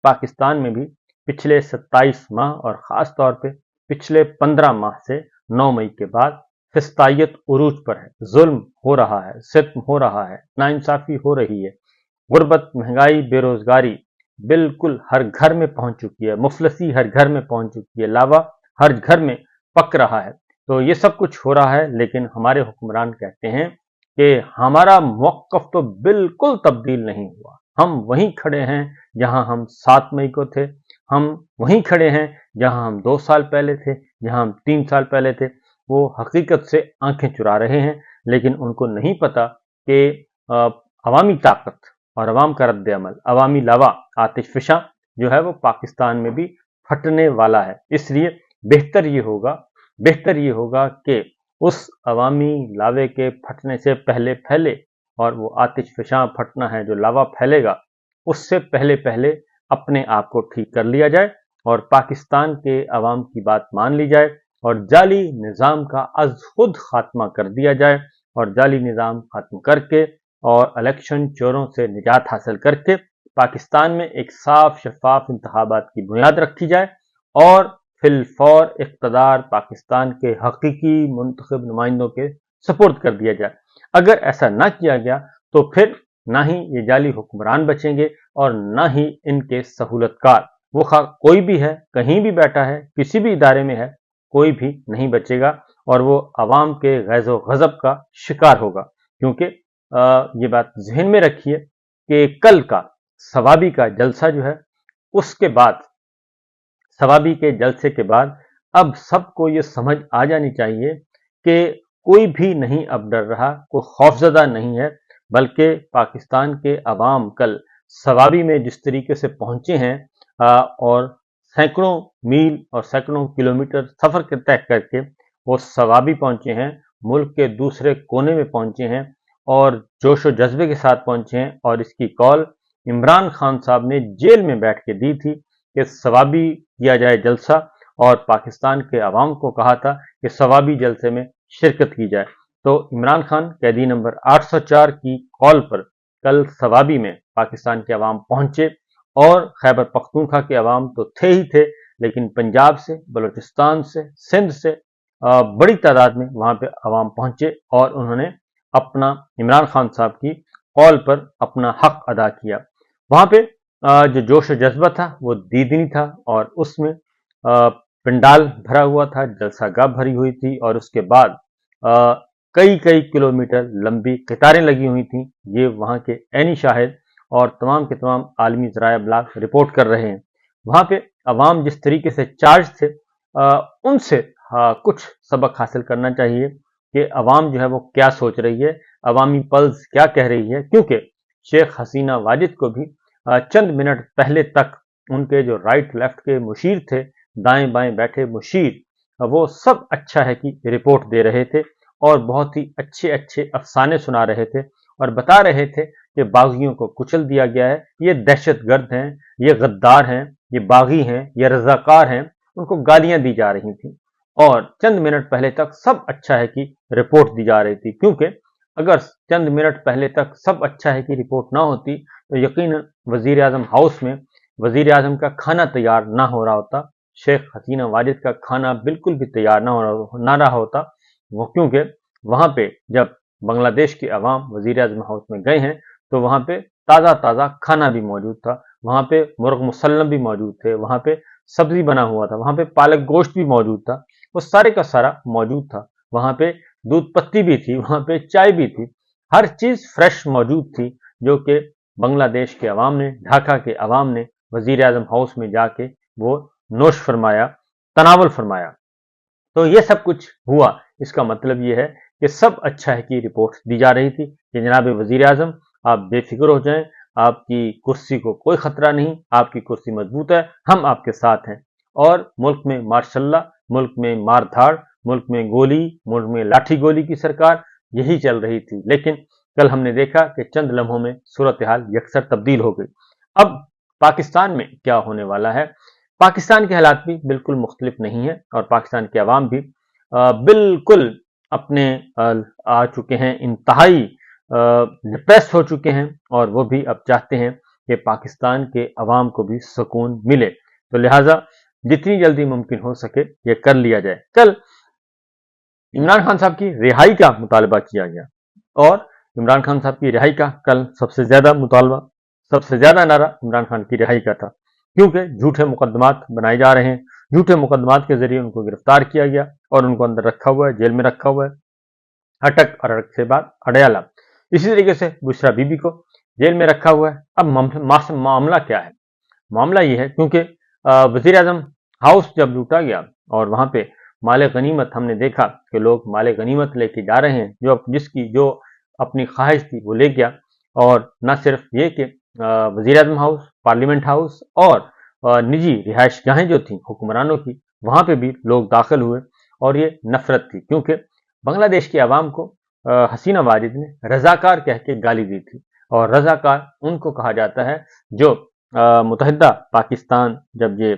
पाकिस्तान में भी पिछले 27 माह और ख़ास तौर पे पिछले 15 माह से 9 मई के बाद फिस्तायत उरूज पर है। जुल्म हो रहा है, सित्म हो रहा है, नाइंसाफ़ी हो रही है, गुर्बत, महंगाई, बेरोज़गारी बिल्कुल हर घर में पहुंच चुकी है, मुफलसी हर घर में पहुंच चुकी है, लावा हर घर में पक रहा है। तो ये सब कुछ हो रहा है, लेकिन हमारे हुक्मरान कहते हैं कि हमारा मौक़िफ़ तो बिल्कुल तब्दील नहीं हुआ। हम वहीं खड़े हैं जहां हम 7 मई को थे, हम वहीं खड़े हैं जहां हम 2 साल पहले थे, जहां हम 3 साल पहले थे। वो हकीकत से आंखें चुरा रहे हैं, लेकिन उनको नहीं पता कि अवामी ताकत और अवाम का रद्द अमल, अवामी लावा, आतिशफ़िशा जो है वो पाकिस्तान में भी फटने वाला है। इसलिए बेहतर ये होगा कि उस अवामी लावे के फटने से पहले और वो आतिशफ़िशा फटना है, जो लावा फैलेगा, उससे पहले अपने आप को ठीक कर लिया जाए और पाकिस्तान के अवाम की बात मान ली जाए और जाली निज़ाम का अज़ खुद खात्मा कर दिया जाए और जाली निज़ाम खत्म करके और इलेक्शन चोरों से निजात हासिल करके पाकिस्तान में एक साफ शफाफ इंतखाबात की बुनियाद रखी जाए और फिलफौर इक़्तिदार पाकिस्तान के हकीकी मुंतखब नुमाइंदों के सपोर्ट कर दिया जाए। अगर ऐसा ना किया गया तो फिर ना ही ये जाली हुक्मरान बचेंगे और ना ही इनके सहूलतकार, वो कोई भी है, कहीं भी बैठा है, किसी भी इदारे में है, कोई भी नहीं बचेगा और वो अवाम के गैज़ो गज़ब का शिकार होगा। क्योंकि ये बात जहन में रखिए कि कल का सवाबी का जलसा जो है, उसके बाद सवाबी के जलसे के बाद अब सबको ये समझ आ जानी चाहिए कि कोई भी नहीं अब डर रहा, कोई खौफजदा नहीं है, बल्कि पाकिस्तान के अवाम कल सवाबी में जिस तरीके से पहुंचे हैं और सैकड़ों मील और सैकड़ों किलोमीटर सफ़र तय करके वो सवाबी पहुंचे हैं, मुल्क के दूसरे कोने में पहुंचे हैं और जोश व जज्बे के साथ पहुंचे हैं। और इसकी कॉल इमरान खान साहब ने जेल में बैठ के दी थी कि सवाबी किया जाए जलसा, और पाकिस्तान के अवाम को कहा था कि सवाबी जलसे में शिरकत की जाए। तो इमरान खान कैदी नंबर 804 की कॉल पर कल सवाबी में पाकिस्तान के अवाम पहुंचे और खैबर पख्तूनख्वा के अवाम तो थे ही थे, लेकिन पंजाब से, बलूचिस्तान से, सिंध से बड़ी तादाद में वहां पे अवाम पहुंचे और उन्होंने अपना इमरान खान साहब की कॉल पर अपना हक अदा किया। वहां पे जो जोश जज्बा था वो दीदनी था और उसमें पंडाल भरा हुआ था, जलसागाह भरी हुई थी और उसके बाद कई किलोमीटर लंबी कतारें लगी हुई थी। ये वहाँ के ऐनी शाहिद और तमाम के तमाम आलमी ज़राया अबलाग रिपोर्ट कर रहे हैं। वहाँ पे अवाम जिस तरीके से चार्ज थे, उनसे कुछ सबक हासिल करना चाहिए कि अवाम जो है वो क्या सोच रही है, अवामी पल्स क्या कह रही है। क्योंकि शेख हसीना वाजिद को भी चंद मिनट पहले तक उनके जो राइट लेफ्ट के मुशीर थे, दाएं बाएं बैठे मुशीर, वो सब अच्छा है कि रिपोर्ट दे रहे थे और बहुत ही अच्छे अफसाने सुना रहे थे और बता रहे थे कि बागियों को कुचल दिया गया है, ये दहशतगर्द हैं, ये गद्दार हैं, ये बागी हैं, ये रजाकार हैं। उनको गालियां दी जा रही थी और चंद मिनट पहले तक सब अच्छा है कि रिपोर्ट दी जा रही थी। क्योंकि अगर चंद मिनट पहले तक सब अच्छा है कि रिपोर्ट ना होती तो यकीनन वजीर आजम हाउस में वजीर आजम का खाना तैयार ना हो रहा होता, शेख हसीना वाजिद का खाना बिल्कुल भी तैयार ना रहा होता। वो क्योंकि वहां पे जब बांग्लादेश के अवाम वजीर आजम हाउस में गए हैं तो वहां पे ताज़ा खाना भी मौजूद था, वहां पे मुर्ग मुसल्लम भी मौजूद थे, वहां पे सब्जी बना हुआ था, वहां पे पालक गोश्त भी मौजूद था, वो सारे का सारा मौजूद था। वहां पे दूध पत्ती भी थी, वहां पे चाय भी थी, हर चीज फ्रेश मौजूद थी, जो कि बांग्लादेश के अवाम ने, ढाका के अवाम ने वजीर आजम हाउस में जाके वो नोश फरमाया, तनावल फरमाया। तो ये सब कुछ हुआ, इसका मतलब ये है कि सब अच्छा है कि रिपोर्ट दी जा रही थी कि जनाब वजीर आजम आप बेफिक्र हो जाएं, आपकी कुर्सी को कोई खतरा नहीं, आपकी कुर्सी मजबूत है, हम आपके साथ हैं। और मुल्क में मार्शल्ला, मुल्क में मारधाड़, मुल्क में गोली, मुल्क में लाठी गोली की सरकार, यही चल रही थी। लेकिन कल हमने देखा कि चंद लम्हों में सूरत हाल यकसर तब्दील हो गई। अब पाकिस्तान में क्या होने वाला है, पाकिस्तान के हालात भी बिल्कुल मुख्तलिफ नहीं है और पाकिस्तान के अवाम भी बिल्कुल अपने आ चुके हैं, इंतहाई डिप्रेस हो चुके हैं और वो भी अब चाहते हैं کہ پاکستان کے عوام کو بھی سکون ملے، تو لہٰذا جتنی جلدی ممکن ہو سکے یہ کر لیا جائے۔ کل عمران خان صاحب کی رہائی کا مطالبہ کیا گیا، اور عمران خان صاحب کی رہائی کا کل سب سے زیادہ مطالبہ، سب سے زیادہ نعرہ عمران خان کی رہائی کا تھا، کیونکہ جھوٹے مقدمات بنائے جا رہے ہیں، جھوٹے مقدمات کے ذریعے ان کو گرفتار کیا گیا اور ان کو اندر رکھا ہوا ہے، جیل میں رکھا ہوا ہے، اٹک اور اٹک سے بعد اڈیالہ۔ اسی طریقے سے بشرا بی بی کو جیل میں رکھا ہوا ہے۔ اب معاملہ کیا ہے؟ معاملہ یہ ہے، کیونکہ وزیر اعظم ہاؤس جب لوٹا گیا اور وہاں پہ مال غنیمت ہم نے دیکھا کہ لوگ مال غنیمت لے کے جا رہے ہیں، جس کی جو اپنی خواہش تھی وہ لے گیا، اور نہ صرف یہ کہ وزیر اعظم ہاؤس، پارلیمنٹ ہاؤس اور نجی رہائش گاہیں جو تھیں حکمرانوں کی، وہاں پہ بھی لوگ داخل ہوئے، اور یہ نفرت تھی، کیونکہ بنگلہ دیش کے عوام کو حسینہ واجد نے رضاکار کہہ کے گالی دی تھی، اور رضاکار ان کو کہا جاتا ہے جو متحدہ پاکستان، جب یہ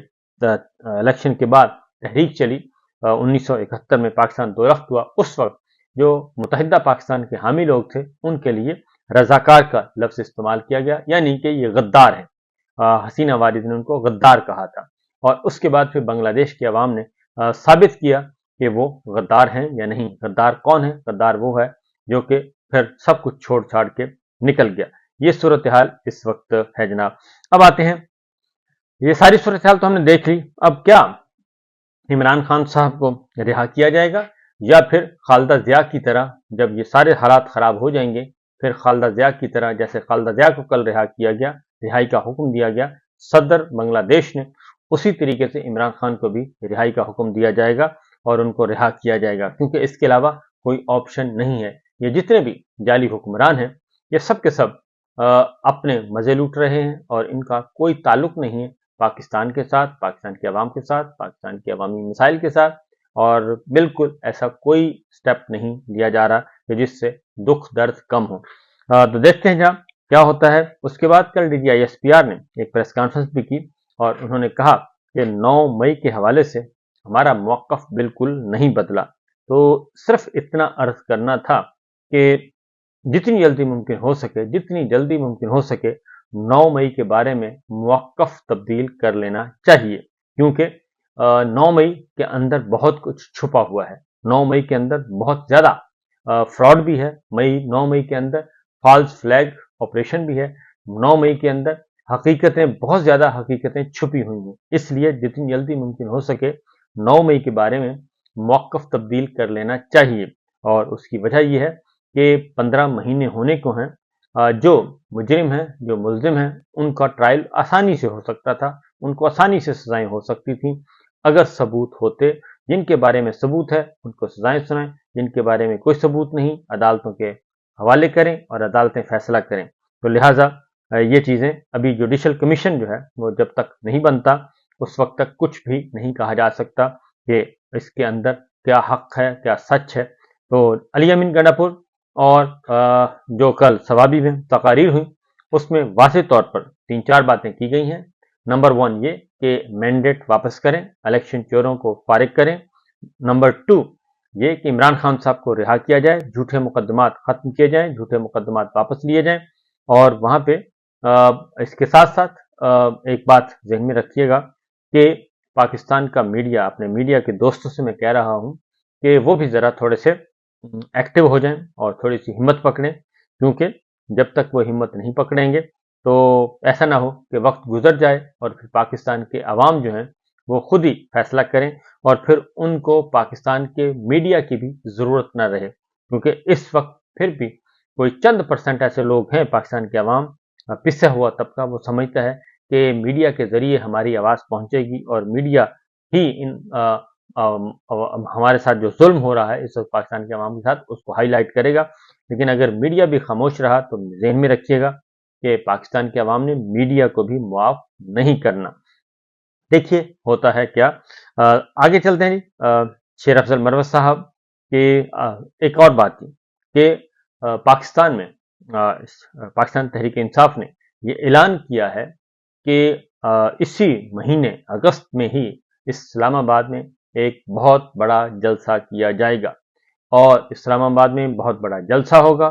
الیکشن کے بعد تحریک چلی 1971 میں پاکستان دو رخت ہوا، اس وقت جو متحدہ پاکستان کے حامی لوگ تھے ان کے لیے رضاکار کا لفظ استعمال کیا گیا، یعنی کہ یہ غدار ہے۔ حسینہ واجد نے ان کو غدار کہا تھا، اور اس کے بعد پھر بنگلہ دیش کے عوام نے ثابت کیا کہ وہ غدار ہیں یا نہیں۔ غدار کون ہے؟ غدار وہ ہے جو کہ پھر سب کچھ چھوڑ چھاڑ کے نکل گیا۔ یہ صورتحال اس وقت ہے جناب۔ اب آتے ہیں، یہ ساری صورتحال تو ہم نے دیکھ لی، اب کیا عمران خان صاحب کو رہا کیا جائے گا، یا پھر خالدہ ضیاء کی طرح جب یہ سارے حالات خراب ہو جائیں گے، پھر خالدہ ضیاء کی طرح، جیسے خالدہ ضیاء کو کل رہا کیا گیا، رہائی کا حکم دیا گیا، صدر بنگلہ دیش نے اسی طریقے سے عمران خان کو بھی رہائی کا حکم دیا جائے گا اور ان کو رہا کیا جائے گا، کیونکہ اس کے علاوہ کوئی آپشن نہیں ہے۔ یہ جتنے بھی جعلی حکمران ہیں یہ سب کے سب اپنے مزے لوٹ رہے ہیں، اور ان کا کوئی تعلق نہیں ہے پاکستان کے ساتھ، پاکستان کے عوام کے ساتھ، پاکستان کے عوامی مسائل کے ساتھ، اور بالکل ایسا کوئی سٹیپ نہیں لیا جا رہا کہ جس سے دکھ درد کم ہو۔ تو دیکھتے ہیں جہاں کیا ہوتا ہے۔ اس کے بعد کل DGISPR نے ایک پریس کانفرنس بھی کی، اور انہوں نے کہا کہ 9 مئی کے حوالے سے ہمارا موقف بالکل نہیں بدلا، تو صرف اتنا عرض کرنا تھا کہ جتنی جلدی ممکن ہو سکے 9 مئی کے بارے میں موقف تبدیل کر لینا چاہیے، کیونکہ 9 مئی کے اندر بہت کچھ چھپا ہوا ہے، 9 مئی کے اندر بہت زیادہ فراڈ بھی ہے، 9 مئی کے اندر فالس فلیگ آپریشن بھی ہے، 9 مئی کے اندر بہت زیادہ حقیقتیں چھپی ہوئی ہیں۔ اس لیے جتنی جلدی ممکن ہو سکے 9 مئی کے بارے میں موقف تبدیل کر لینا چاہیے، اور اس کی وجہ یہ ہے کہ 15 مہینے ہونے کو ہیں، جو مجرم ہیں، جو ملزم ہیں، ان کا ٹرائل آسانی سے ہو سکتا تھا، ان کو آسانی سے سزائیں ہو سکتی تھیں اگر ثبوت ہوتے۔ جن کے بارے میں ثبوت ہے ان کو سزائیں سنائیں، جن کے بارے میں کوئی ثبوت نہیں عدالتوں کے حوالے کریں اور عدالتیں فیصلہ کریں۔ تو لہٰذا یہ چیزیں ابھی جوڈیشل کمیشن جو ہے وہ جب تک نہیں بنتا اس وقت تک کچھ بھی نہیں کہا جا سکتا کہ اس کے اندر کیا حق ہے، کیا سچ ہے۔ تو علی امین گنڈا پور اور جو کل ثوابی میں تقاریر ہوئی اس میں واضح طور پر 3-4 باتیں کی گئی ہیں۔ نمبر 1 یہ کہ مینڈیٹ واپس کریں، الیکشن چوروں کو فارغ کریں۔ نمبر 2 یہ کہ عمران خان صاحب کو رہا کیا جائے، جھوٹے مقدمات ختم کیے جائیں، جھوٹے مقدمات واپس لیے جائیں، اور وہاں پہ اس کے ساتھ ساتھ ایک بات ذہن میں رکھیے گا کہ پاکستان کا میڈیا، اپنے میڈیا کے دوستوں سے میں کہہ رہا ہوں کہ وہ بھی ذرا تھوڑے سے ایکٹیو ہو جائیں اور تھوڑی سی ہمت پکڑیں، کیونکہ جب تک وہ ہمت نہیں پکڑیں گے تو ایسا نہ ہو کہ وقت گزر جائے اور پھر پاکستان کے عوام جو ہیں وہ خود ہی فیصلہ کریں، اور پھر ان کو پاکستان کے میڈیا کی بھی ضرورت نہ رہے، کیونکہ اس وقت پھر بھی کوئی چند % ایسے لوگ ہیں پاکستان کے عوام، پسا ہوا طبقہ، وہ سمجھتا ہے کہ میڈیا کے ذریعے ہماری آواز پہنچے گی اور میڈیا ہی ہمارے ساتھ جو ظلم ہو رہا ہے اس وقت پاکستان کے عوام کے ساتھ اس کو ہائی لائٹ کرے گا۔ لیکن اگر میڈیا بھی خاموش رہا تو ذہن میں رکھیے گا کہ پاکستان کے عوام نے میڈیا کو بھی معاف نہیں کرنا۔ دیکھیے ہوتا ہے کیا۔ آگے چلتے ہیں شیر افضل مروت صاحب کی ایک اور بات کی کہ پاکستان میں پاکستان تحریک انصاف نے یہ اعلان کیا ہے کہ اسی مہینے اگست میں ہی اسلام آباد میں ایک بہت بڑا جلسہ کیا جائے گا، اور اسلام آباد میں بہت بڑا جلسہ ہوگا،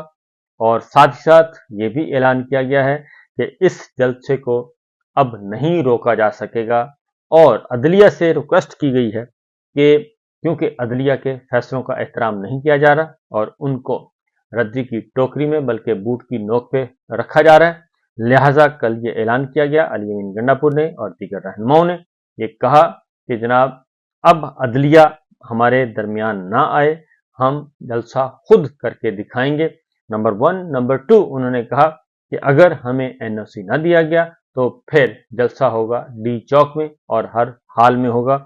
اور ساتھ ہی ساتھ یہ بھی اعلان کیا گیا ہے कि इस जलसे को अब नहीं रोका जा सकेगा और अदलिया से रिक्वेस्ट की गई है कि क्योंकि अदलिया के फैसलों का एहतराम नहीं किया जा रहा और उनको रद्दी की टोकरी में बल्कि बूट की नोक पे रखा जा रहा है, लिहाजा कल ये ऐलान किया गया। अली अमीन गंडापुर ने और दीगर रहनुमाओं ने ये कहा कि जनाब अब अदलिया हमारे दरमियान ना आए, हम जलसा खुद करके दिखाएंगे। नंबर 1। नंबर 2, उन्होंने कहा कि अगर हमें एनओसी ना दिया गया तो फिर जलसा होगा डी चौक में और हर हाल में होगा,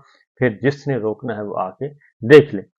फिर जिसने रोकना है वो आके देख ले।